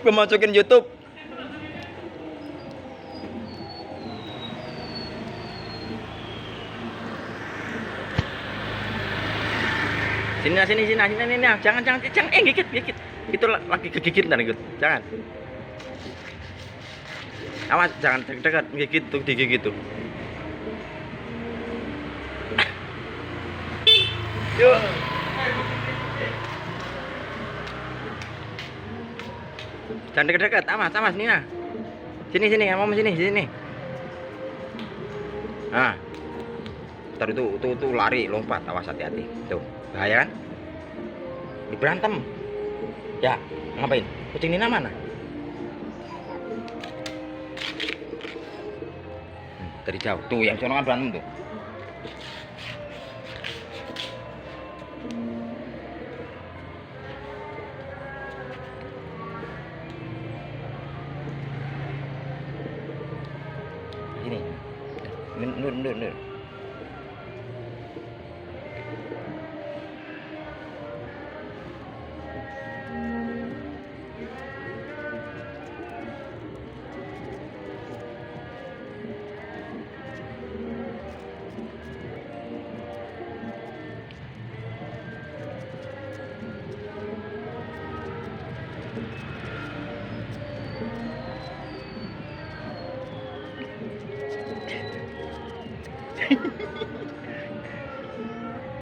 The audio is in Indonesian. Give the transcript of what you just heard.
Gue masukin YouTube. Sini, jangan, gigit. Itu lagi kegigit dan ikut, jangan. Awas, jangan dekat, gigit tuh, digigit tuh. Yuk. Jangan dekat-dekat, awas, Nina. Sini, kamu sini. Nah, ntar itu lari, lompat, awas hati-hati. Tuh, bahaya kan? Berantem. Ya, ngapain? Kucing Nina mana? Dari jauh. Tuh, yang sono kan berantem tuh. Ini. Nur.